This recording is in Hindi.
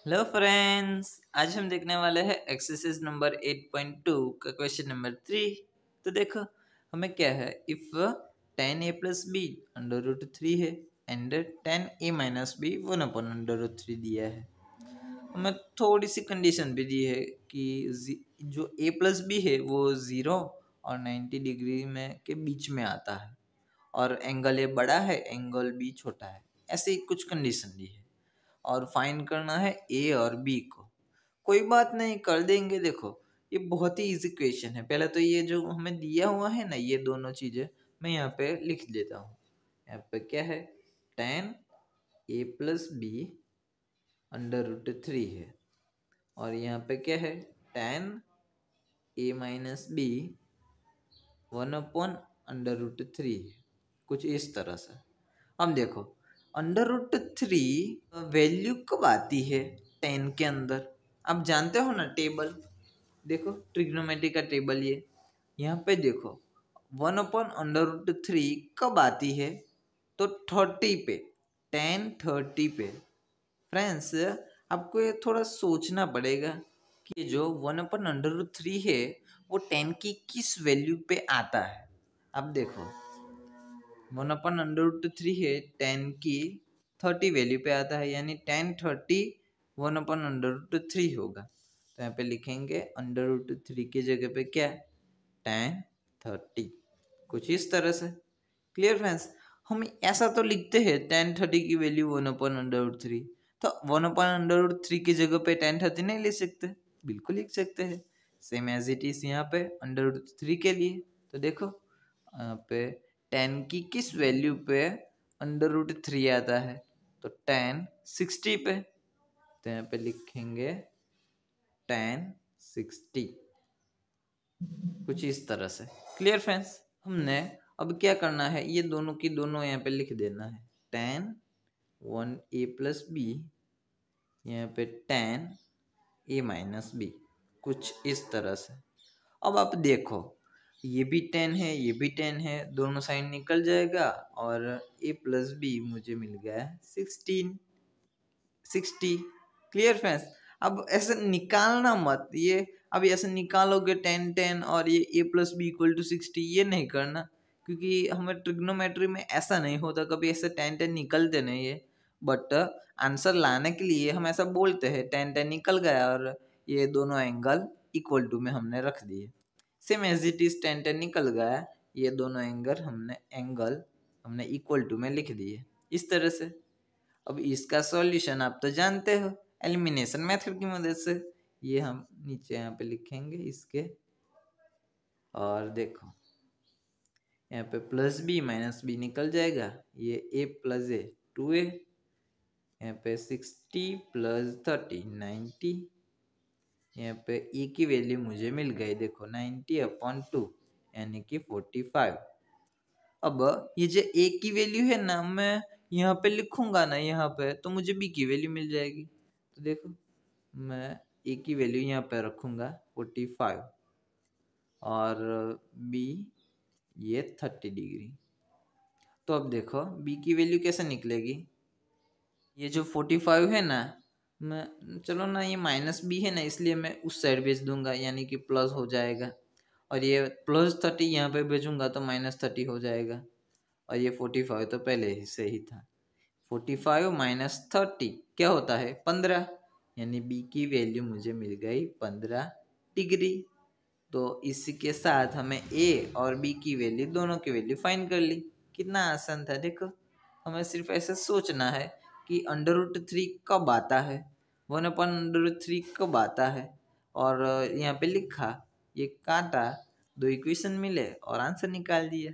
हेलो फ्रेंड्स, आज हम देखने वाले हैं एक्सरसाइज नंबर 8.2 का क्वेश्चन नंबर 3। तो देखो हमें क्या है, if 10a plus B under root 3 है एंड 10a माइनस बी 1/√3 दिया है। हमें थोड़ी सी कंडीशन भी दी है कि जो a प्लस बी है वो 0 और 90 डिग्री में के बीच में आता है और एंगल ए बड़ा है, एंगल बी छोटा है। ऐसे ही कुछ कंडीशन दी है और फाइंड करना है ए और बी को। कोई बात नहीं, कर देंगे। देखो ये बहुत ही इजी क्वेश्चन है। पहले तो ये जो हमें दिया हुआ है ना, ये दोनों चीजें मैं यहाँ पे लिख देता हूँ। यहाँ पे क्या है, 10a plus B under root 3 है और यहाँ पे क्या है, 10a माइनस बी 1/√3 है। कुछ इस तरह से। अब देखो अंडर√3 वैल्यू कब आती है 10 के अंदर, आप जानते हो ना टेबल। देखो ट्रिग्नोमेट्री का टेबल, ये यहाँ पे देखो 1/√3 कब आती है, तो 30 पे, 10:30 पे। फ्रेंड्स आपको ये थोड़ा सोचना पड़ेगा कि जो 1/√3 है वो 10 की किस वैल्यू पे आता है। अब देखो 1/√3 है 10 की 30 वैल्यू पे आता है, यानी 10:30 1/√3 होगा। तो यहाँ पे लिखेंगे अंडर√3 की जगह पे क्या, 10:30। कुछ इस तरह से। क्लियर फ्रेंड्स, हम ऐसा तो लिखते हैं 10:30 की वैल्यू 1/√3, तो 1/√3 की जगह पे 10:30 नहीं लिख सकते? बिल्कुल लिख सकते हैं। सेम एज इट इज यहाँ पे अंडर√3 के लिए। तो देखो यहाँ पे 10 की किस वैल्यू पे अंडर√3 आता है, तो 10 60 पे। तो यहाँ पे लिखेंगे 10 60। कुछ इस तरह से। क्लियर फ्रेंड्स, हमने अब क्या करना है, ये दोनों की दोनों यहाँ पे लिख देना है। 10 1a प्लस बी, यहाँ पे 10a माइनस बी। कुछ इस तरह से। अब आप देखो ये भी 10 है, ये भी 10 है, दोनों साइड निकल जाएगा और a प्लस बी मुझे मिल गया 60। क्लियर फ्रेंड्स, अब ऐसे निकालना मत, ये अब ऐसे निकालोगे 10 10 और ये a plus B equal to 60, ये नहीं करना, क्योंकि हमें ट्रिग्नोमेट्री में ऐसा नहीं होता, कभी ऐसे 10 10 निकलते नहीं है। बट आंसर लाने के लिए हम ऐसा बोलते हैं 10 10 निकल गया और ये दोनों एंगल इक्वल टू में हमने रख दिए। सेम एज इट इज 10 10 निकल गया, ये दोनों एंगल हमने इक्वल टू में लिख दिए इस तरह से। अब इसका सॉल्यूशन आप तो जानते हो, एलिमिनेशन मेथड की मदद से। ये हम नीचे यहाँ पे लिखेंगे इसके, और देखो यहाँ पे प्लस बी माइनस बी निकल जाएगा, ये a प्लस ए 2a, यहाँ पे 60 प्लस 30 90, यहाँ पे e की वैल्यू मुझे मिल गई, देखो 90/2 यानी कि 45। अब ये जो a की वैल्यू है ना, मैं यहाँ पे लिखूंगा ना, यहाँ पे तो मुझे b की वैल्यू मिल जाएगी। तो देखो मैं a की वैल्यू यहाँ पे रखूंगा 45 और b ये 30 डिग्री। तो अब देखो b की वैल्यू कैसे निकलेगी, ये जो 45 है ना, मैं चलो ना ये माइनस b है ना, इसलिए मैं उस साइड भेज दूंगा, यानी कि प्लस हो जाएगा। और ये प्लस 30 यहाँ पे भेजूंगा तो -30 हो जाएगा। और ये 45 तो पहले ही से ही था। 45 माइनस 30 क्या होता है, 15, यानी बी की वैल्यू मुझे मिल गई 15 डिग्री। तो इसी के साथ हमें ए और बी की वैल्यू, दोनों की वैल्यू फाइंड कर ली। कितना आसान था। देखो हमें सिर्फ ऐसे सोचना है कि अंडर√3 कब आता है, 1/√3 कब आता है, और यहाँ पे लिखा, ये काटा, दो इक्वेशन मिले और आंसर निकाल दिया।